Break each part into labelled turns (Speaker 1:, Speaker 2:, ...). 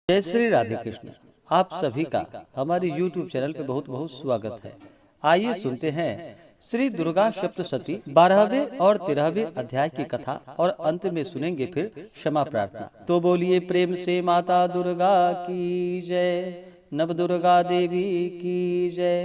Speaker 1: जय श्री राधे कृष्ण। आप सभी का हमारे YouTube चैनल पे बहुत बहुत स्वागत है। आइए सुनते हैं श्री दुर्गा सप्तशती 12वें और 13वें अध्याय की कथा और अंत में सुनेंगे फिर क्षमा प्रार्थना। तो बोलिए प्रेम से माता दुर्गा की जय, नव दुर्गा देवी की जय,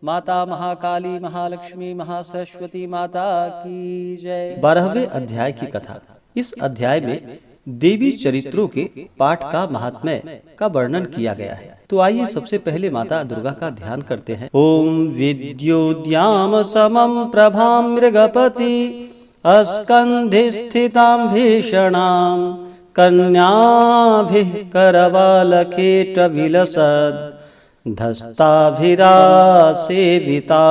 Speaker 1: माता महाकाली महालक्ष्मी महासरस्वती माता की जय। 12वें अध्याय की कथा। इस अध्याय में देवी चरित्रों के पाठ का महात्म्य का वर्णन किया गया है। तो आइए सबसे पहले माता दुर्गा का ध्यान करते हैं। ओम विद्योद्याम समम प्रभाम मृगपति अस्कंधे स्थितां भीषणां कन्याभिः करवालखेट विलसद धस्ताभिरा सेविता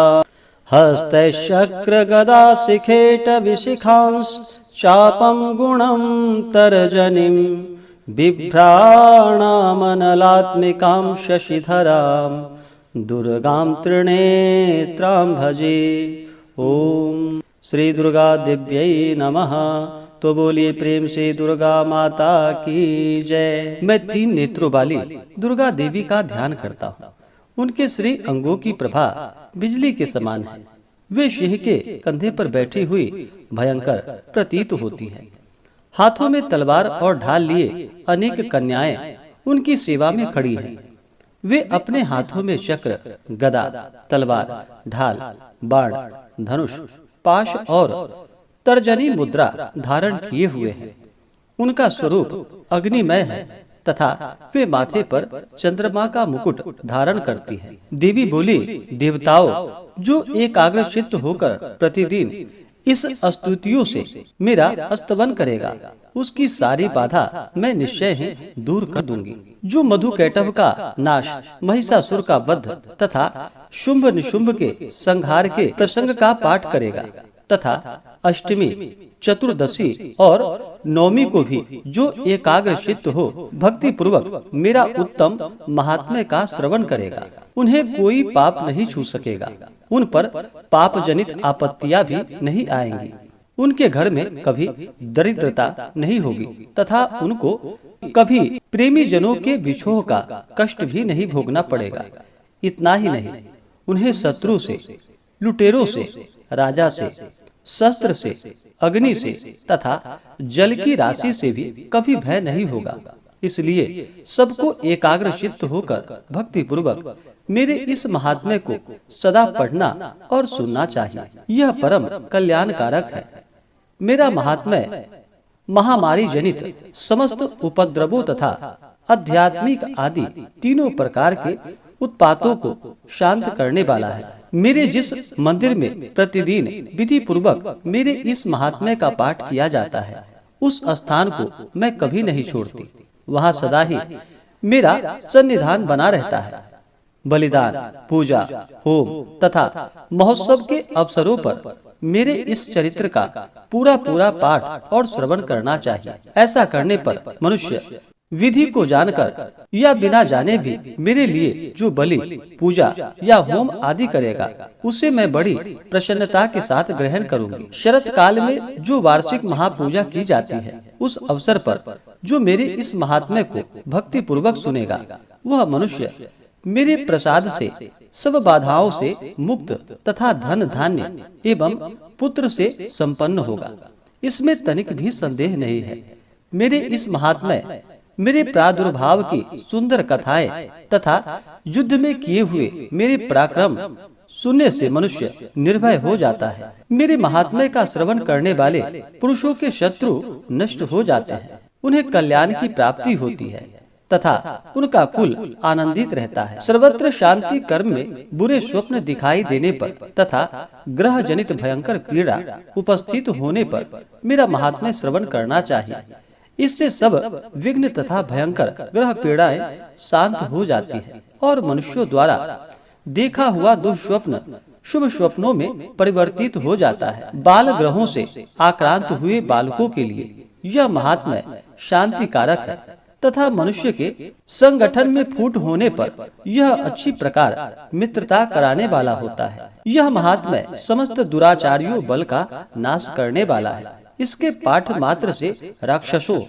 Speaker 1: हस्तशक्र गदा शिखेट विशिखांश चापं गुणं तर्जनीं बिभ्राणामनलात्मिकां शशिधरां दुर्गां त्रिनेत्रां भजे। ओम श्री दुर्गा दिव्यै नमः। तो बोलिए प्रेम से दुर्गा माता की जय। मैं 3 नेत्रों वाली दुर्गा देवी का ध्यान करता हूँ। उनके श्री अंगों की प्रभा बिजली के समान है। वे सिंह के कंधे पर बैठी हुई भयंकर प्रतीत होती हैं। हाथों में तलवार और ढाल लिए अनेक कन्याएं उनकी सेवा में खड़ी हैं। वे अपने हाथों में चक्र, गदा, तलवार, ढाल, बाण, धनुष, पाश और तर्जनी मुद्रा धारण किए हुए हैं। उनका स्वरूप अग्निमय है तथा वे माथे पर चंद्रमा का मुकुट धारण करती हैं। देवी बोली, देवताओं, जो एकाग्र चित्त होकर प्रतिदिन इस स्तुतियों से मेरा स्तवन करेगा, उसकी सारी बाधा मैं निश्चय ही दूर कर दूंगी। जो मधुकैटभ का नाश, महिषासुर का वध तथा शुंभ निशुंभ के संहार के प्रसंग का पाठ करेगा तथा अष्टमी, चतुर्दशी और नवमी को भी जो एकाग्र चित्त हो भक्ति पूर्वक मेरा उत्तम महात्म्य का श्रवण करेगा, उन्हें कोई पाप नहीं छू सकेगा। उन पर पाप जनित आपत्तियां भी नहीं आएंगी। उनके घर में कभी दरिद्रता नहीं होगी तथा उनको कभी प्रेमी जनों के विछोह का कष्ट भी नहीं भोगना पड़ेगा। इतना ही नहीं, उन्हें शत्रु से, लुटेरों से, राजा से, शस्त्र से, अग्नि से तथा जल की राशि से भी कभी भय नहीं होगा। इसलिए सबको एकाग्र चित्त होकर भक्ति पूर्वक मेरे इस महात्म्य को सदा पढ़ना और सुनना चाहिए। यह परम कल्याणकारक है। मेरा महात्म्य महामारी जनित समस्त उपद्रवों तथा आध्यात्मिक आदि तीनों प्रकार के उत्पातों को शांत करने वाला है। मेरे जिस मंदिर में प्रतिदिन विधि पूर्वक मेरे इस महात्म्य का पाठ किया जाता है, उस स्थान को मैं कभी नहीं छोड़ती। वहाँ सदा ही मेरा सन्निधान बना रहता है। बलिदान, पूजा, होम तथा महोत्सव के अवसरों पर मेरे इस चरित्र का पूरा पाठ और श्रवण करना चाहिए। ऐसा करने पर मनुष्य विधि को जानकर या बिना जाने भी मेरे लिए जो बलि, पूजा या होम आदि करेगा, उसे मैं बड़ी प्रसन्नता के साथ ग्रहण करूंगी। शरत काल में जो वार्षिक महापूजा की जाती है, उस अवसर पर जो मेरे इस महात्म्य को भक्ति पूर्वक सुनेगा, वह मनुष्य मेरे प्रसाद से सब बाधाओं से मुक्त तथा धन धान्य एवं पुत्र से संपन्न होगा। इसमें तनिक भी संदेह नहीं है। मेरे इस महात्म्य, मेरे प्रादुर्भाव की सुंदर कथाएं तथा युद्ध में किए हुए मेरे पराक्रम सुनने से मनुष्य निर्भय हो जाता है। मेरे महात्म्य का श्रवण करने वाले पुरुषों के शत्रु नष्ट हो जाते हैं। उन्हें कल्याण की प्राप्ति होती है तथा उनका कुल आनंदित रहता है। सर्वत्र शांति कर्म में बुरे स्वप्न दिखाई देने पर तथा ग्रह जनित भयंकर पीड़ा उपस्थित होने पर मेरा महात्म्य श्रवण करना चाहिए। इससे सब विघ्न तथा भयंकर ग्रह पीड़ाएं शांत हो जाती है और मनुष्यों द्वारा देखा हुआ दुष्स्वप्न शुभ स्वप्नों में परिवर्तित हो जाता है। बाल ग्रहों से आक्रांत हुए बालकों के लिए यह महात्म्य शांति कारक है तथा मनुष्य के संगठन में फूट होने पर यह अच्छी प्रकार मित्रता कराने वाला होता है। यह महात्म्य समस्त दुराचारियों बल का नाश करने वाला है। इसके पाठ मात्र से राक्षसों,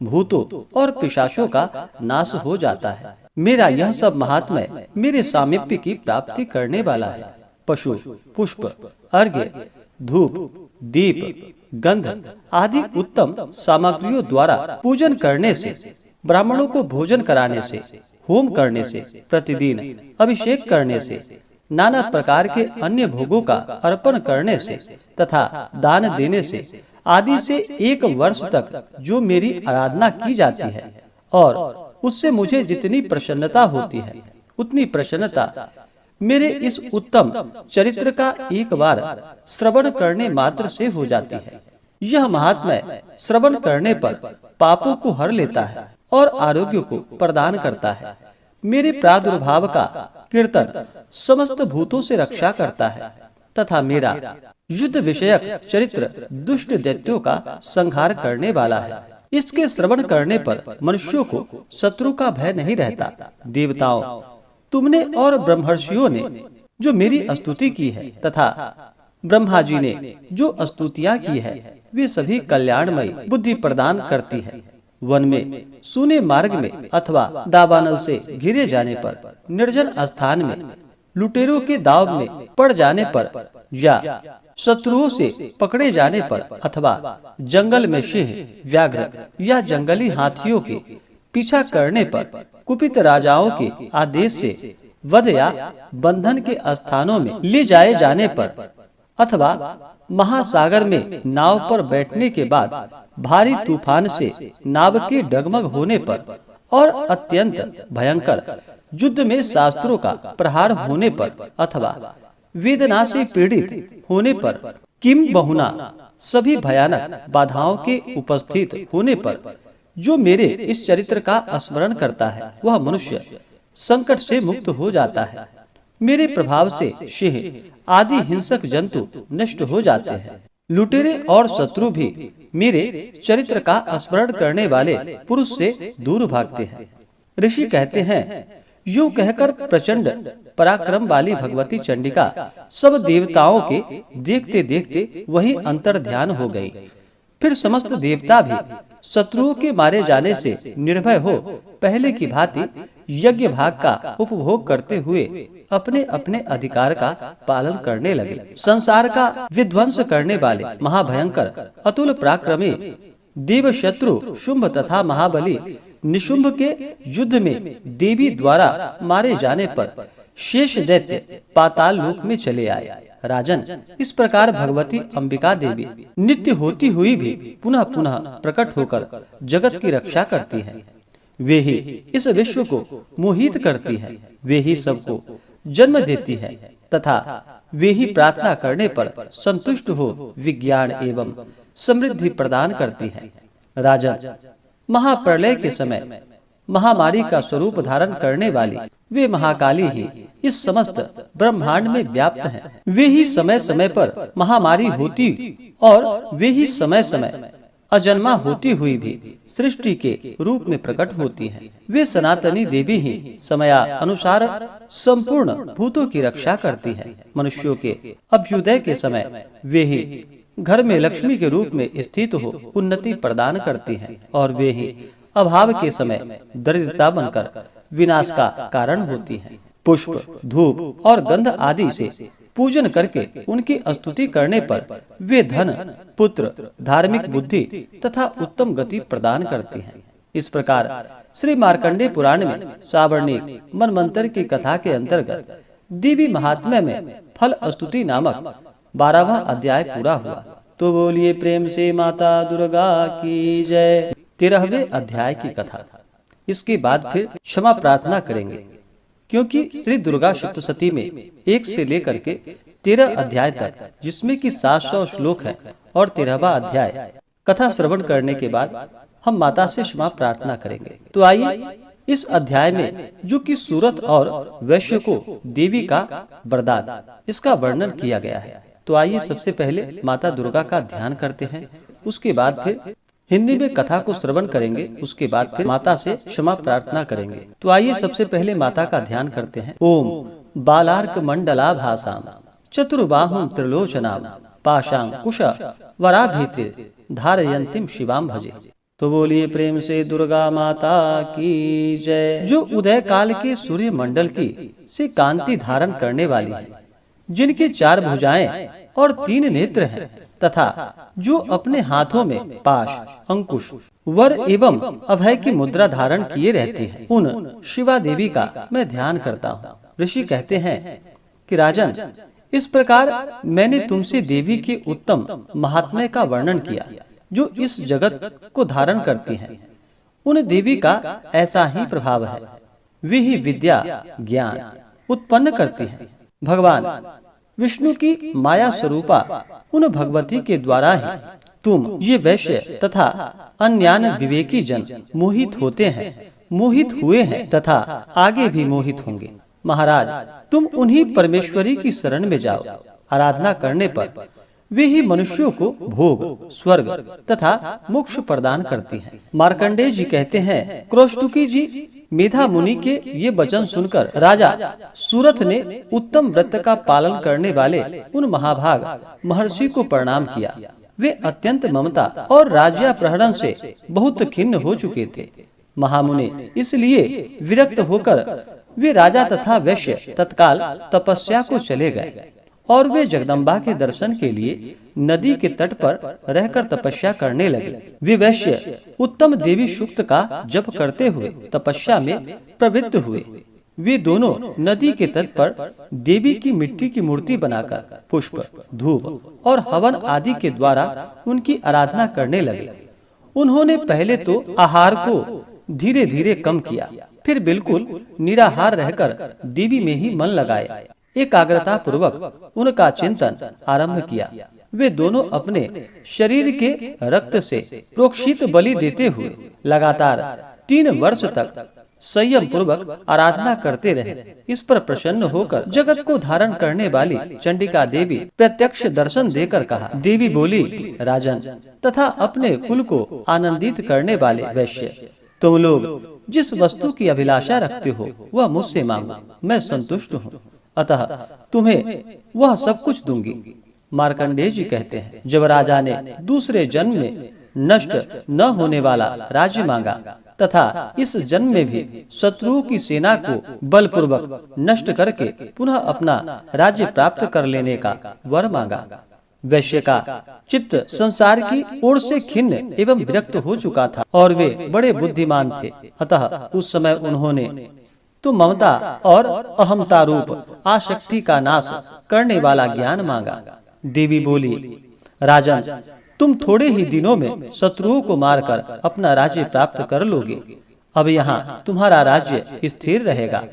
Speaker 1: भूतों और पिशाचों का नाश हो जाता है। मेरा यह सब महात्म्य मेरे सामीप्य की प्राप्ति करने वाला है। पशु, पुष्प, अर्घ्य, धूप, दीप, गंध आदि उत्तम सामग्रियों द्वारा पूजन करने से, ब्राह्मणों को भोजन कराने से, होम करने से, प्रतिदिन अभिषेक करने से, नाना प्रकार के अन्य भोगों का अर्पण करने से तथा दान देने से आदि से 1 वर्ष तक जो मेरी आराधना की जाती है और उससे मुझे जितनी प्रसन्नता होती है, उतनी प्रसन्नता मेरे इस उत्तम चरित्र का एक बार श्रवण करने मात्र से हो जाती है। यह महात्म्य श्रवण करने पर पापों को हर लेता है और आरोग्य को प्रदान करता है। मेरे प्रादुर्भाव का कीर्तन समस्त भूतों से रक्षा करता है तथा मेरा युद्ध विषयक चरित्र दुष्ट दैत्यों का संहार करने वाला है। इसके श्रवण करने पर मनुष्यों को शत्रु का भय नहीं रहता। देवताओं, तुमने और ब्रह्मर्षियों ने जो मेरी स्तुति की है तथा ब्रह्मा जी ने जो स्तुतियाँ की है, वे सभी कल्याणमयी बुद्धि प्रदान करती है। वन में, सूने मार्ग में अथवा दावानल से घिरे जाने पर, निर्जन स्थान में, लुटेरों के दाव में पड़ जाने पर या शत्रुओं से पकड़े जाने पर अथवा जंगल में सिंह, व्याघ्र या जंगली हाथियों के पीछा करने पर, कुपित राजाओं के आदेश से वध या बंधन के स्थानों में ले जाए जाने पर अथवा महासागर में नाव पर बैठने के बाद भारी तूफान से नाव के डगमग होने पर और अत्यंत भयंकर युद्ध में शास्त्रों का प्रहार होने पर अथवा वेदना से पीड़ित होने पर, किम बहुना सभी भयानक बाधाओं के उपस्थित होने पर जो मेरे इस चरित्र का स्मरण करता है, वह मनुष्य संकट से मुक्त हो जाता है। मेरे प्रभाव से सिंह आदि हिंसक जंतु नष्ट हो जाते हैं। लुटेरे और शत्रु भी मेरे चरित्र का स्मरण करने वाले पुरुष से दूर भागते हैं। ऋषि कहते हैं, यूं कहकर प्रचंड पराक्रम वाली भगवती चंडिका सब देवताओं के देखते देखते वहीं अंतर ध्यान हो गई। फिर समस्त देवता भी शत्रुओं के मारे जाने से निर्भय हो पहले की भांति यज्ञ भाग का उपभोग करते हुए अपने अपने अधिकार का पालन करने लगे। संसार का विध्वंस करने वाले महाभयंकर अतुल पराक्रमी देव शत्रु शुंभ तथा महाबली निशुंभ के युद्ध में देवी द्वारा मारे जाने पर शेष दैत्य पाताल लोक में चले आए। राजन, इस प्रकार भगवती अंबिका देवी नित्य होती हुई भी पुनः पुनः प्रकट होकर जगत की रक्षा करती हैं। वे ही इस विश्व को मोहित करती हैं, वे ही सबको जन्म देती है तथा वे ही प्रार्थना करने पर संतुष्ट हो विज्ञान एवं समृद्धि प्रदान करती हैं। राजन, महाप्रलय के समय महामारी का स्वरूप धारण करने वाली वे महाकाली ही इस समस्त ब्रह्मांड में व्याप्त हैं। वे ही समय समय पर महामारी होती और वे ही समय समय अजन्मा होती हुई भी सृष्टि के रूप में प्रकट होती हैं। वे सनातनी देवी ही समय अनुसार संपूर्ण भूतों की रक्षा करती हैं। मनुष्यों के अभ्युदय के समय वे ही घर में लक्ष्मी के रूप में स्थित हो उन्नति प्रदान करती हैं और वे ही अभाव के समय दरिद्रता बनकर विनाश का कारण होती हैं। पुष्प, धूप और गंध आदि से पूजन करके उनकी स्तुति करने पर वे धन, पुत्र, धार्मिक बुद्धि तथा उत्तम गति प्रदान करती हैं। इस प्रकार श्री मार्कंडेय पुराण में सावर्णिक मनमंत्र की कथा के अंतर्गत देवी महात्म्य में फल स्तुति नामक 12वां अध्याय पूरा हुआ। तो बोलिए प्रेम से माता दुर्गा की जय। 13वें अध्याय की कथा। इसके बाद फिर क्षमा प्रार्थना करेंगे, क्योंकि श्री दुर्गा सप्तशती में 1 से लेकर के 13 अध्याय तक, जिसमें कि 700 श्लोक है, और 13वां अध्याय कथा श्रवण करने के बाद हम माता से क्षमा प्रार्थना करेंगे। तो आइए इस अध्याय में जो कि सूरत और वैश्य को देवी का वरदान, इसका वर्णन किया गया है। तो आइए सबसे पहले माता दुर्गा का ध्यान करते हैं, उसके बाद फिर हिंदी में कथा को श्रवण करेंगे, उसके बाद फिर माता से क्षमा प्रार्थना करेंगे। तो आइए सबसे पहले माता का ध्यान करते हैं। ओम बालार्क मंडलाभासाम चतुर्बाहुं त्रिलोचनाम पाशां कुश वराभीतिर धारयन्तीं शिवां भजे। तो बोलिए प्रेम से दुर्गा माता की जय। जो उदय काल के सूर्य मंडल की से कांति धारण करने वाली है, जिनकी 4 भुजाएं और 3 नेत्र हैं, तथा जो अपने हाथों में पाश, अंकुश, वर एवं अभय की मुद्रा धारण किए रहती हैं, उन शिवा देवी का मैं ध्यान करता हूँ। ऋषि कहते हैं कि राजन, इस प्रकार मैंने तुमसे देवी के उत्तम महात्म्य का वर्णन किया, जो इस जगत को धारण करती हैं। उन देवी का ऐसा ही प्रभाव है, वे ही विद्या ज्ञान उत्पन्न करती हैं। भगवान विष्णु की माया स्वरूपा उन भगवती के द्वारा ही तुम ये वैश्य तथा अन्यान्य विवेकी जन मोहित होते हैं, मोहित हुए हैं तथा आगे भी मोहित होंगे। महाराज, तुम उन्हीं परमेश्वरी की शरण में जाओ। आराधना करने पर वे ही मनुष्यों को भोग, स्वर्ग तथा मोक्ष प्रदान करती हैं। मार्कंडेय जी कहते हैं, क्रोष्टुकी जी मेधा मुनि के ये वचन सुनकर राजा सूरथ ने उत्तम व्रत का पालन करने वाले उन महाभाग महर्षि को प्रणाम किया। वे अत्यंत ममता और राज्यापहरण से बहुत खिन्न हो चुके थे। महामुनि इसलिए विरक्त होकर वे राजा तथा वैश्य तत्काल तपस्या को चले गए और वे जगदम्बा के दर्शन के लिए नदी के तट पर रहकर तपस्या करने लगे। वे वैश्य उत्तम देवी सूक्त का जप करते हुए तपस्या में प्रवृत्त हुए। वे दोनों नदी के तट पर देवी की मिट्टी की मूर्ति बनाकर पुष्प, धूप और हवन आदि के द्वारा उनकी आराधना करने लगे। उन्होंने पहले तो आहार को धीरे धीरे कम किया, फिर बिल्कुल निराहार रहकर देवी में ही मन लगाए एकाग्रता पूर्वक उनका चिंतन आरंभ किया। वे दोनों अपने शरीर के रक्त से प्रोक्षित बलि देते हुए लगातार 3 वर्ष तक संयम पूर्वक आराधना करते रहे। इस पर प्रसन्न होकर जगत को धारण करने वाली चंडिका देवी प्रत्यक्ष दर्शन देकर कहा। देवी बोली, राजन तथा अपने कुल को आनंदित करने वाले वैश्य, तुम लोग जिस वस्तु की अभिलाषा रखते हो वह मुझसे मांगो, मैं संतुष्ट हूँ, अतः तुम्हें वह सब कुछ दूंगी। मार्कंडेय जी कहते हैं, जब राजा ने दूसरे जन्म में नष्ट न होने वाला राज्य मांगा तथा इस जन्म में भी शत्रुओं की सेना को बलपूर्वक नष्ट करके पुनः अपना राज्य प्राप्त कर लेने का वर मांगा। वैश्य का चित्त संसार की ओर से खिन्न एवं विरक्त हो चुका था और वे बड़े बुद्धिमान थे, अतः उस समय उन्होंने तो ममता और अहमता रूप आसक्ति का नाश करने वाला ज्ञान मांगा। देवी बोली, राजन तुम थोड़े ही दिनों में शत्रुओं को मारकर अपना राज्य प्राप्त कर लोगे। अब यहाँ तुम्हारा राज्य स्थिर रहेगा।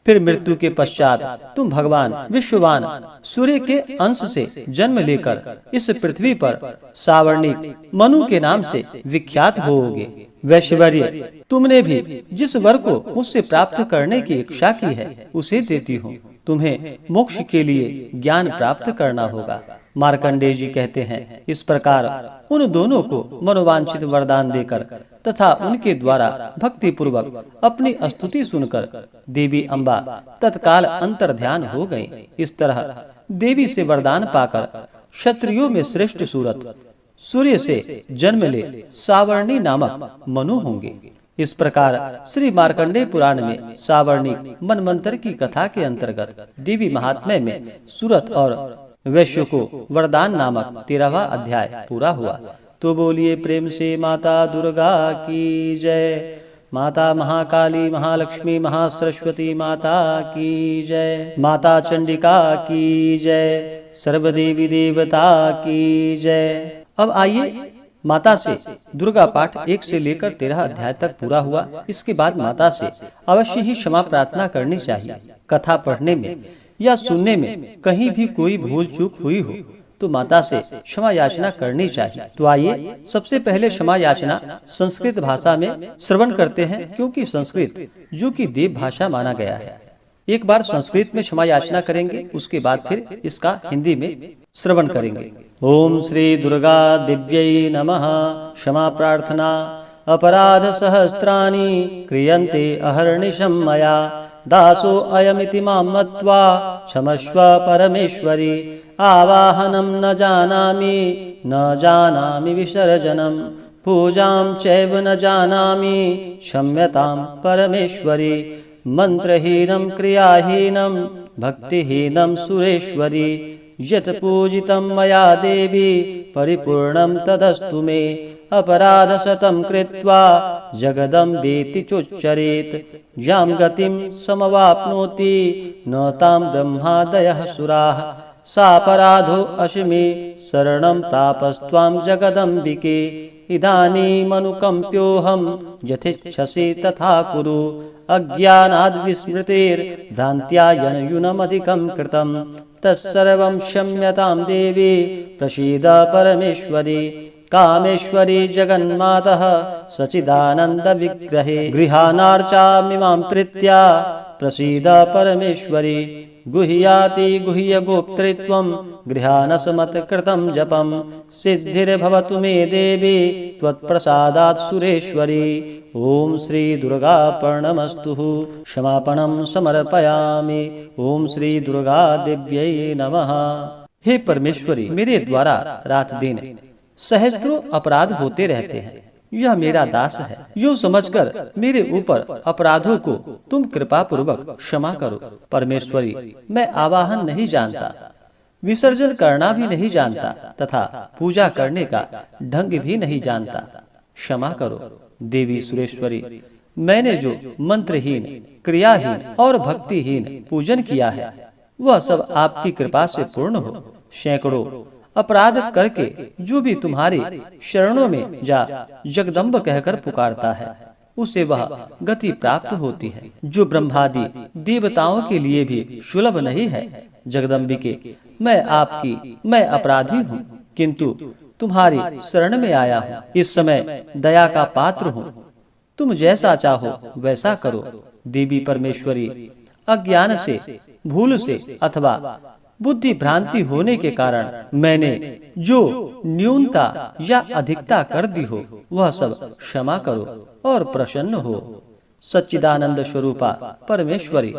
Speaker 1: फिर मृत्यु के पश्चात तुम भगवान विश्ववान सूर्य के अंश से जन्म लेकर इस पृथ्वी पर सावर्णिक मनु के नाम से विख्यात होोगे। वैश्वर्य, तुमने भी जिस वर को मुझसे प्राप्त करने की इच्छा की है उसे देती हूँ। तुम्हें मोक्ष के लिए ज्ञान प्राप्त करना होगा। मार्कंडेय जी कहते हैं, इस प्रकार उन दोनों को मनोवांछित वरदान देकर तथा उनके द्वारा भक्ति पूर्वक अपनी स्तुति सुनकर देवी अम्बा तत्काल अंतर्ध्यान हो गई। इस तरह देवी से वरदान पाकर क्षत्रियों में श्रेष्ठ सूरत सूर्य से जन्म ले सावर्णी नामक मनु होंगे। इस प्रकार श्री मार्कंडेय पुराण में सावर्णिक मनमंत्र की कथा के अंतर्गत देवी महात्म्य में सूरत और वैश्य को वरदान नामक 13वां अध्याय पूरा हुआ। तो बोलिए प्रेम से माता दुर्गा की जय। माता महाकाली, महालक्ष्मी, महासरस्वती माता की जय। माता चंडिका की जय। सर्वदेवी देवता की जय। अब आइए माता से दुर्गा पाठ 1 से लेकर 13 अध्याय तक पूरा हुआ। इसके बाद माता से अवश्य ही क्षमा प्रार्थना करनी चाहिए। कथा पढ़ने में या सुनने में कहीं भी कोई भूल चूक हुई हो तो माता से क्षमा याचना करनी चाहिए। तो आइए सबसे पहले क्षमा याचना संस्कृत भाषा में श्रवण करते हैं, क्योंकि संस्कृत जो कि देव भाषा माना गया है। एक बार संस्कृत में क्षमा याचना करेंगे, उसके बाद फिर इसका हिंदी में श्रवण करेंगे। ओम श्री दुर्गा दिव्यै नमः। क्षमा प्रार्थना। अपराध सहस्राणि क्रियन्ते अहर्निशं मया दासो अयमिति मां मत्वा क्षमस्व परमेश्वरी। आवाहनं न जानामि विसर्जनं पूजां चैव न जानामि क्षम्यतां परमेश्वरी मंत्रहीनं क्रियाहीनं भक्तिहीनं सुरेश्वरी यत् पूजितं मया देवी परिपूर्णं तदस्तु मे अपराधशतं कृत्वा जगदम्बेति चोच्चरेत् यां गतिं समवाप्नोति न तां ब्रह्मादयः सुराः सापराधो अशिमे शरणं प्रापस्त्वां जगदम्बिके इदानीमनुकम्प्योऽहं यथेच्छसि तथा कुरु अज्ञानाद् विस्मृतेर्भ्रान्त्या यन्यूनमधिकं कृतं तत्सर्वं क्षम्यतां देवी प्रसीद परमेश्वरी कामेश्वरी जगन्मातः सच्चिदानन्दविग्रहे गृहाणार्चामिमां प्रीत्या प्रसीद परमेश्वरी गुह्याति गुह्यगोप्तृत्वं गृहानसमत्कृतं जपं सिद्धिर्भवतु मे देवी त्वत्प्रसादात् सुरेश्वरी ओम श्री दुर्गा प्रणमस्तु क्षमापणं समर्पयामि ओम श्री दुर्गा देव्यै नमः। हे परमेश्वरी, मेरे द्वारा रात दिन सहस्त्रों अपराध होते रहते हैं, यह मेरा दास है, यूं समझकर मेरे ऊपर अपराधों को तुम कृपा पूर्वक क्षमा करो। परमेश्वरी, मैं आवाहन नहीं जानता, विसर्जन करना भी नहीं जानता तथा पूजा करने का ढंग भी नहीं जानता, क्षमा करो। देवी सुरेश्वरी, मैंने जो मंत्रहीन, क्रियाहीन और भक्तिहीन पूजन किया है वह सब आपकी कृपा से पूर्ण हो। सैकड़ों अपराध करके जो भी तुम्हारे शरणों में जा जगदम्ब कहकर पुकारता है उसे वह गति प्राप्त होती है, जो ब्रह्मादि देवताओं के लिए भी सुलभ नहीं है। जगदम्बिके, मैं अपराधी हूँ, किंतु तुम्हारी शरण में आया हूँ। इस समय दया का पात्र हूँ, तुम जैसा चाहो वैसा करो। देवी परमेश्वरी, अज्ञान से, भूल से अथवा बुद्धि भ्रांति होने के कारण मैंने जो न्यूनता या अधिकता कर दी हो वह सब क्षमा करो और प्रसन्न हो। सच्चिदानंद स्वरूपा परमेश्वरी,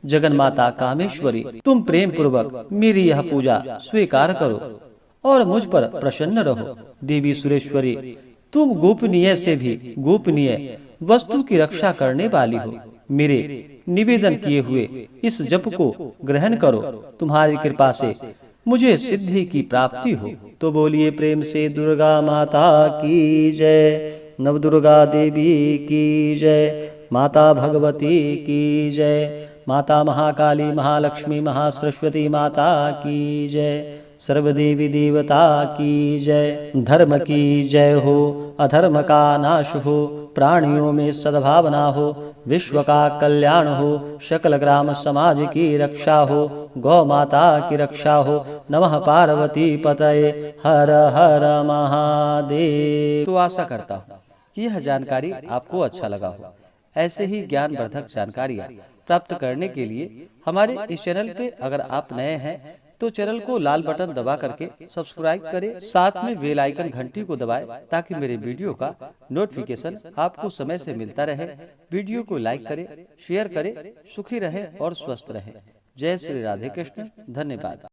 Speaker 1: जगन्माता कामेश्वरी, तुम प्रेम पूर्वक मेरी यह पूजा स्वीकार करो और मुझ पर प्रसन्न रहो। देवी सुरेश्वरी, तुम गोपनीय से भी गोपनीय वस्तु की रक्षा करने वाली हो। मेरे निवेदन किए हुए इस जप को ग्रहण करो, तुम्हारी कृपा से मुझे सिद्धि की प्राप्ति हो। तो बोलिए प्रेम से दुर्गा माता की जय, नवदुर्गा देवी की जय, माता भगवती की जय, माता महाकाली महालक्ष्मी महासरस्वती माता की जय, सर्वदेवी देवता की जय। धर्म की जय हो, अधर्म का नाश हो, प्राणियों में सद्भावना हो, विश्व का कल्याण हो, सकल ग्राम समाज की रक्षा हो, गौ माता की रक्षा हो। नमः पार्वती पतये, हर हर महादेव। तो आशा करता हूँ कि यह जानकारी आपको अच्छा लगा हो। ऐसे ही ज्ञानवर्धक जानकारियाँ प्राप्त करने के लिए हमारे इस चैनल पे अगर आप नए हैं तो चैनल को लाल बटन दबा करके सब्सक्राइब करें, साथ में बेल आइकन घंटी को दबाएं ताकि मेरे वीडियो का नोटिफिकेशन आपको समय से मिलता रहे। वीडियो को लाइक करें, शेयर करें, सुखी रहें और स्वस्थ रहें। जय श्री राधे कृष्ण। धन्यवाद।